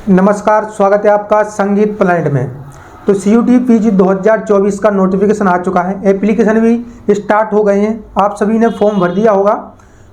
नमस्कार, स्वागत है आपका संगीत प्लैनेट में। तो CUET PG 2024 का नोटिफिकेशन आ चुका है, एप्लीकेशन भी स्टार्ट हो गए हैं, आप सभी ने फॉर्म भर दिया होगा।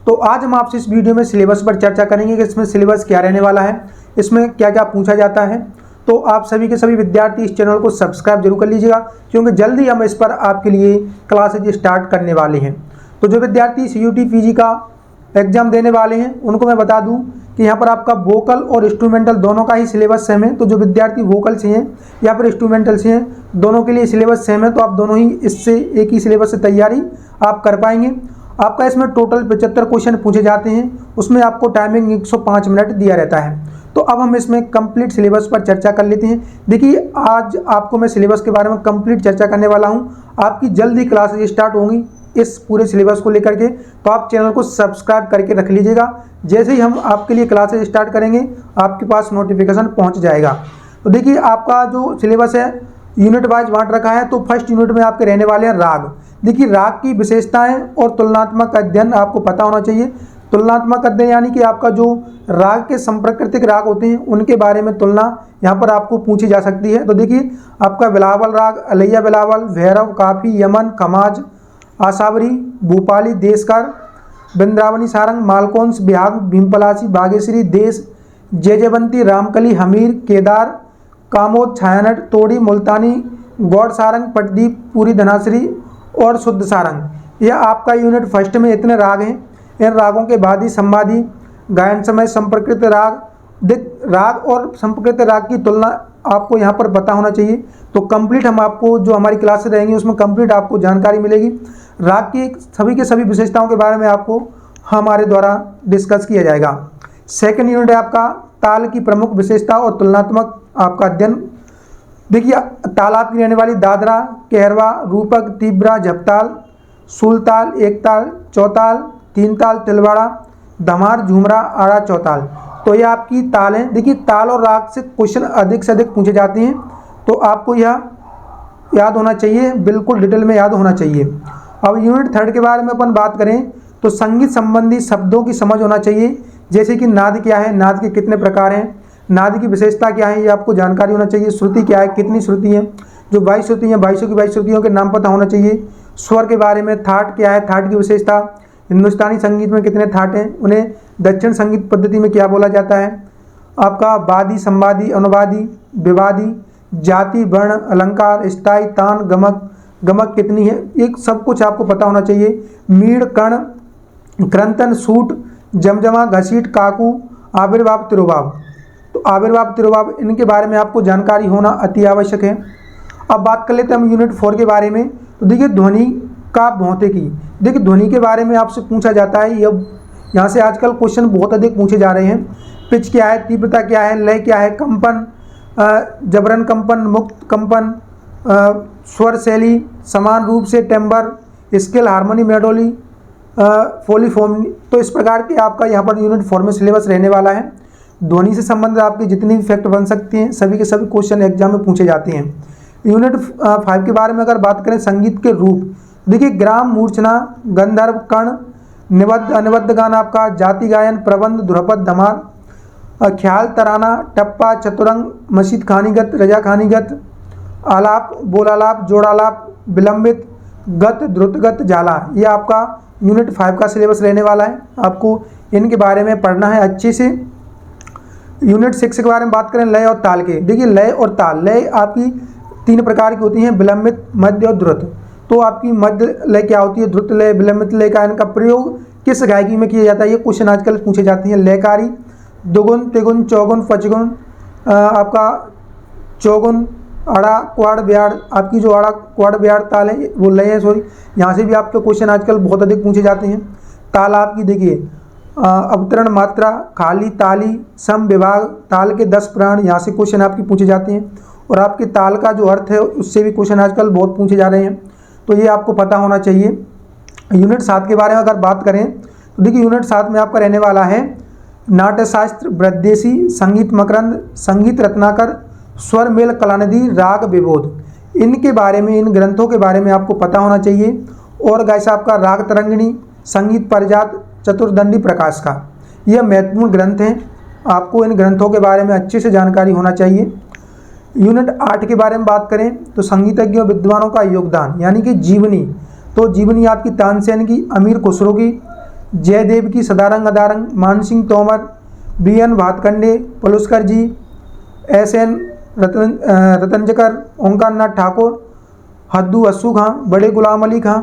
तो आज हम आपसे इस वीडियो में सिलेबस पर चर्चा करेंगे कि इसमें सिलेबस क्या रहने वाला है, इसमें क्या क्या पूछा जाता है। तो आप सभी के सभी विद्यार्थी इस चैनल को सब्सक्राइब जरूर कर लीजिएगा, क्योंकि जल्दी हम इस पर आपके लिए क्लासेज स्टार्ट करने वाले हैं। तो जो विद्यार्थी CUET PG का एग्जाम देने वाले हैं उनको मैं बता दूं कि यहाँ पर आपका वोकल और इंस्ट्रूमेंटल दोनों का ही सिलेबस सेम है। तो जो विद्यार्थी वोकल से हैं या फिर इंस्ट्रूमेंटल से हैं, दोनों के लिए सिलेबस सेम है। तो आप दोनों ही इससे एक ही सिलेबस से तैयारी आप कर पाएंगे। आपका इसमें टोटल 75 क्वेश्चन पूछे जाते हैं, उसमें आपको टाइमिंग 105 मिनट दिया रहता है। तो अब हम इसमें कंप्लीट सिलेबस पर चर्चा कर लेते हैं। देखिए, आज आपको मैं सिलेबस के बारे में कंप्लीट चर्चा करने वाला हूँ। आपकी जल्दी क्लासेज स्टार्ट होंगी इस पूरे सिलेबस को लेकर के, तो आप चैनल को सब्सक्राइब करके रख लीजिएगा। जैसे ही हम आपके लिए क्लासेज स्टार्ट करेंगे आपके पास नोटिफिकेशन पहुंच जाएगा। तो देखिए, आपका जो सिलेबस है यूनिट वाइज बांट रखा है। तो फर्स्ट यूनिट में आपके रहने वाले हैं राग। देखिए, राग की विशेषताएं और तुलनात्मक अध्ययन आपको पता होना चाहिए। तुलनात्मक अध्ययन यानी कि आपका जो राग के संप्राकृतिक राग होते हैं उनके बारे में तुलना यहाँ पर आपको पूछी जा सकती है। तो देखिए, आपका बिलावल राग, अलैया बिलावल, भैरव, काफी, यमन, खमाज, आसावरी, भूपाली, देशकार, वृंदावनी, सारंग, मालकोंस, बिहाग, भीमपलासी, बागेश्वरी, देश, जयजयवंती, रामकली, हमीर, केदार, कामोद, छायानट, तोड़ी, मुल्तानी, गौड़ सारंग, पटदीप, पूरी, धनाश्री और शुद्ध सारंग। यह आपका यूनिट फर्स्ट में इतने राग हैं। इन रागों के बाद ही संवादी, गायन समय, संप्रकृत राग, राग और संप्रकृत राग की तुलना आपको यहाँ पर पता होना चाहिए। तो कंप्लीट हम आपको जो हमारी क्लासेस रहेंगी उसमें कंप्लीट आपको जानकारी मिलेगी। राग की सभी के सभी विशेषताओं के बारे में आपको हमारे द्वारा डिस्कस किया जाएगा। सेकंड यूनिट है आपका ताल की प्रमुख विशेषता और तुलनात्मक आपका अध्ययन। देखिए, ताल आपकी रहने वाली दादरा, कहरवा, रूपक, तीव्रा, झपताल, सुलताल, एकताल, चौताल, तीन ताल, तिलवाड़ा, धमार, झूमरा, आड़ा, चौताल। तो ये आपकी ताल है। देखिए, ताल और राग से क्वेश्चन अधिक से अधिक पूछे जाते हैं, तो आपको यह याद होना चाहिए, बिल्कुल डिटेल में याद होना चाहिए। अब यूनिट थर्ड के बारे में अपन बात करें तो संगीत संबंधी शब्दों की समझ होना चाहिए। जैसे कि नाद क्या है, नाद के कितने प्रकार हैं, नाद की विशेषता क्या है, ये आपको जानकारी होना चाहिए। श्रुति क्या है, कितनी श्रुति है, जो 22 श्रुति हैं 22 की 22 श्रुतियों के नाम पता होना चाहिए। स्वर के बारे में, थाट क्या है, थाट की विशेषता, हिंदुस्तानी संगीत में कितने थाट हैं, उन्हें दक्षिण संगीत पद्धति में क्या बोला जाता है, आपका वादी, संवादी, अनुवादी, विवादी, जाति, वर्ण, अलंकार, स्थाई, तान, गमक, गमक कितनी है, एक सब कुछ आपको पता होना चाहिए। मीड़, कण, क्रंतन, सूट, जमजमा, घसीट, काकू, आविर्भाव, तिरुभाव। तो आविर्भाव, तिरुभाव, इनके बारे में आपको जानकारी होना अति आवश्यक है। अब बात कर लेते हैं हम यूनिट 4 के बारे में। तो देखिए, ध्वनि का भौतिकी। देखिए, ध्वनि के बारे में आपसे पूछा जाता है, यहाँ से आजकल क्वेश्चन बहुत अधिक पूछे जा रहे हैं। पिच क्या है, तीव्रता क्या है, लय क्या है, कंपन, जबरन कंपन, मुक्त कंपन, स्वर शैली, समान रूप से, टेम्बर, स्केल, हार्मोनी, मेडोली, फोलीफोम। तो इस प्रकार के आपका यहाँ पर यूनिट 4 में सिलेबस रहने वाला है। ध्वनि से संबंधित आपकी जितनी भी फैक्ट बन सकती हैं सभी के सभी क्वेश्चन एग्जाम में पूछे जाते हैं। यूनिट 5 के बारे में अगर बात करें, संगीत के रूप। देखिए, ग्राम, मूर्छना, गंधर्व, कर्ण, निबद्ध, अनिबद्ध गान आपका, जाति गायन, प्रबंध, ध्रुपद, धमार, ख्याल, तराना, टप्पा, चतुरंग, मशीद खानीगत, रजा खानीगत, आलाप, बोलालाप, जोड़ालाप, विलंबित, गत, द्रुतगत, जाला। ये आपका यूनिट 5 का सिलेबस रहने वाला है। आपको इनके बारे में पढ़ना है अच्छे से। यूनिट 6 के बारे में बात करें, लय और ताल के। देखिए, लय और ताल, लय आपकी 3 प्रकार की होती हैं, विलंबित, मध्य और द्रुत। तो आपकी मध्य लय क्या होती है, द्रुत लय, विलंबित लय का इनका प्रयोग किस गायकी में किया जाता है, ये क्वेश्चन आजकल पूछे जाते हैं। लयकारी, दुगुन, तिगुन, चौगुन, पचगुन, आपका चौगुन, अड़ा, क्वाड़, ब्याड़। आपकी जो अड़ा, क्वाड़, ब्याड़ ताल है वो लय है, सॉरी, यहाँ से भी आपके क्वेश्चन आजकल बहुत अधिक पूछे जाते हैं। ताल आपकी देखिए, अवतरण, मात्रा, खाली, ताली, सम, विभाग, ताल के 10 प्राण, यहाँ से क्वेश्चन आपकी पूछे जाते हैं। और आपके ताल का जो अर्थ है उससे भी क्वेश्चन आजकल बहुत पूछे जा रहे हैं, तो ये आपको पता होना चाहिए। यूनिट 7 के बारे में अगर बात करें तो देखिए, यूनिट 7 में आपका रहने वाला है नाट्यशास्त्र, वृद्देशी, संगीत मकरंद, संगीत रत्नाकर, स्वर मेल, कलानिधि, राग, विबोध। इनके बारे में, इन ग्रंथों के बारे में आपको पता होना चाहिए। और गाइस आपका राग तरंगिणी, संगीत परिजात, चतुर्दंडी प्रकाश का, यह महत्वपूर्ण ग्रंथ हैं। आपको इन ग्रंथों के बारे में अच्छे से जानकारी होना चाहिए। यूनिट 8 के बारे में बात करें तो संगीतज्ञों विद्वानों का योगदान यानी कि जीवनी, तो जीवनी आपकी तानसेन की, अमीर खुसरो की, जयदेव की, सदारंग अदारंग, मानसिंह तोमर, BN भातखंडे, पलुस्कर जी, SN रतंजकर, ओंकारनाथ ठाकुर, हद्दू अस्सू खां, बड़े गुलाम अली खां,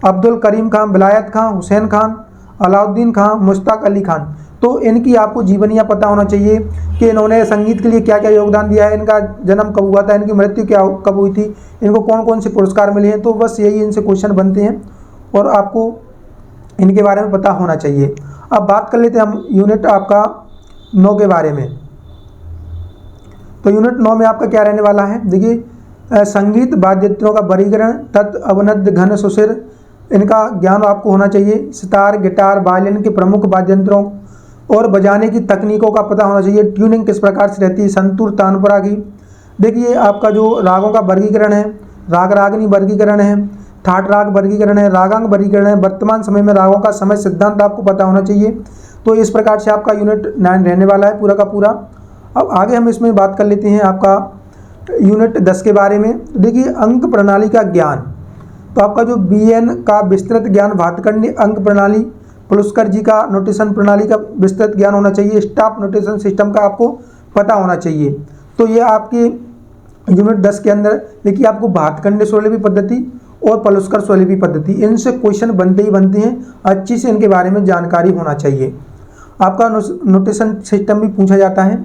अब्दुल करीम खां, विलायत खां, हुसैन खान, अलाउद्दीन खां, मुश्ताक अली खान। तो इनकी आपको जीवनियाँ पता होना चाहिए कि इन्होंने संगीत के लिए क्या क्या योगदान दिया है, इनका जन्म कब हुआ था, इनकी मृत्यु कब हुई थी, इनको कौन कौन से पुरस्कार मिले हैं। तो बस यही इनसे क्वेश्चन बनते हैं और आपको इनके बारे में पता होना चाहिए। अब बात कर लेते हैं हम यूनिट आपका 9 के बारे में। तो यूनिट 9 में आपका क्या रहने वाला है, देखिए संगीत वाद्य यंत्रों का वर्गीकरण, तत् अवनद घन सुशिर, इनका ज्ञान आपको होना चाहिए। सितार, गिटार, वायलिन के प्रमुख वाद्य यंत्रों और बजाने की तकनीकों का पता होना चाहिए। ट्यूनिंग किस प्रकार से रहती है, संतूर, तानपुरा की। देखिए आपका जो रागों का वर्गीकरण है, राग रागनी वर्गीकरण है, ठाट राग वर्गीकरण है, रागांग वर्गीकरण है, वर्तमान समय में रागों का समय सिद्धांत आपको पता होना चाहिए। तो इस प्रकार से आपका यूनिट 9 रहने वाला है पूरा का पूरा। अब आगे हम इसमें बात कर लेते हैं आपका यूनिट 10 के बारे में। देखिए अंक प्रणाली का ज्ञान, तो आपका जो BN का विस्तृत ज्ञान, भातखंडे अंक प्रणाली, पलुस्कर जी का नोटेशन प्रणाली का विस्तृत ज्ञान होना चाहिए। स्टाफ नोटेशन सिस्टम का आपको पता होना चाहिए। तो ये आपके यूनिट 10 के अंदर देखिए आपको भातखंडे स्वरलिपि पद्धति और पलुस्कर स्वरलिपि पद्धति, इनसे क्वेश्चन बनते ही बनते हैं। अच्छी से इनके बारे में जानकारी होना चाहिए। आपका नोटेशन सिस्टम भी पूछा जाता है।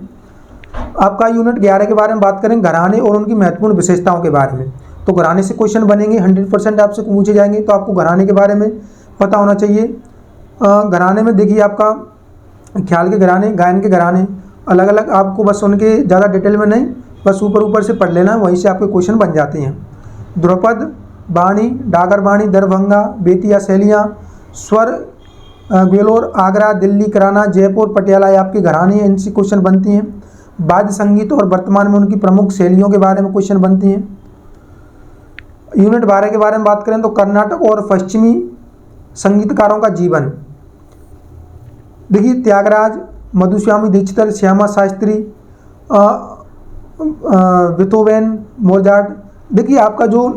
आपका यूनिट 11 के बारे में बात करें, घराने और उनकी महत्वपूर्ण विशेषताओं के बारे में। तो घराने से क्वेश्चन बनेंगे, 100% आपसे पूछे जाएंगे। तो आपको घराने के बारे में पता होना चाहिए। घराने में देखिए आपका ख्याल के घराने, गायन के घराने, अलग अलग आपको बस उनके ज़्यादा डिटेल में नहीं, बस ऊपर ऊपर से पढ़ लेना, वहीं से आपके क्वेश्चन बन जाते हैं। ध्रुपद, बाणी, डागर बाणी, दरभंगा, बेतिया शैलियाँ, स्वर, ग्वेलोर, आगरा, दिल्ली, कराना, जयपुर, पटियाला, ये आपके घराने हैं, इनसे क्वेश्चन बनती हैं। वाद्य संगीत और वर्तमान में उनकी प्रमुख शैलियों के बारे में क्वेश्चन बनती हैं। यूनिट 12 के बारे में बात करें तो कर्नाटक और पश्चिमी संगीतकारों का जीवन। देखिए त्यागराज, मधुस्वामी दीक्षितर, श्यामा शास्त्री, बीथोवेन, मोजार्ट। देखिए आपका जो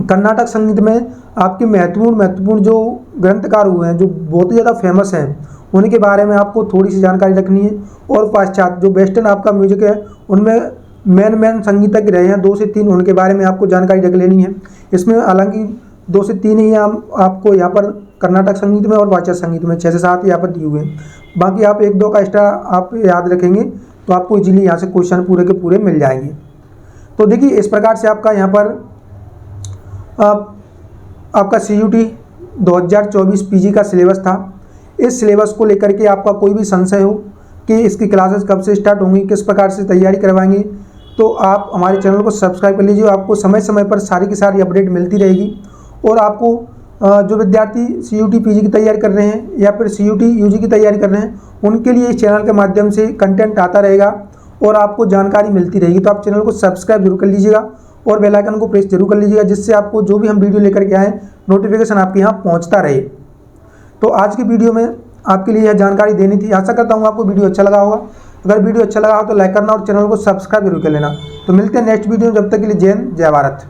कर्नाटक संगीत में आपके महत्वपूर्ण जो ग्रंथकार हुए हैं, जो बहुत ही ज़्यादा फेमस हैं, उनके बारे में आपको थोड़ी सी जानकारी रखनी है। और पाश्चात्य जो वेस्टर्न आपका म्यूजिक है, उनमें मेन संगीतज्ञ रहे हैं 2 से 3, उनके बारे में आपको जानकारी रख लेनी है। इसमें हालांकि 2 से 3 ही आपको यहाँ पर कर्नाटक संगीत में और पाश्चात्य संगीत में 6 से 7 यहाँ पर दिए हुए हैं। बाकी आप 1-2 का एक्स्ट्रा आप याद रखेंगे तो आपको इजीली यहाँ से क्वेश्चन पूरे के पूरे मिल जाएंगे। तो देखिए इस प्रकार से आपका यहाँ पर आपका CUT 2024 PG का सिलेबस था। इस सिलेबस को लेकर के आपका कोई भी संशय हो कि इसकी क्लासेस कब से स्टार्ट होंगी, किस प्रकार से तैयारी करवाएंगे, तो आप हमारे चैनल को सब्सक्राइब कर लीजिए। आपको समय समय पर सारी की सारी अपडेट मिलती रहेगी। और आपको जो विद्यार्थी CUT PG की तैयारी कर रहे हैं या फिर CUT UG की तैयारी कर रहे हैं, उनके लिए इस चैनल के माध्यम से कंटेंट आता रहेगा और आपको जानकारी मिलती रहेगी। तो आप चैनल को सब्सक्राइब जरूर कर लीजिएगा और बेल आइकन को प्रेस जरूर कर लीजिएगा, जिससे आपको जो भी हम वीडियो लेकर के आएँ नोटिफिकेशन आपके यहाँ पहुँचता रहे। तो आज की वीडियो में आपके लिए यह जानकारी देनी थी। आशा करता हूँ आपको वीडियो अच्छा लगा होगा। अगर वीडियो अच्छा लगा हो तो लाइक करना और चैनल को सब्सक्राइब जरूर कर लेना। तो मिलते हैं नेक्स्ट वीडियो में, जब तक के लिए जय हिंद, जय भारत।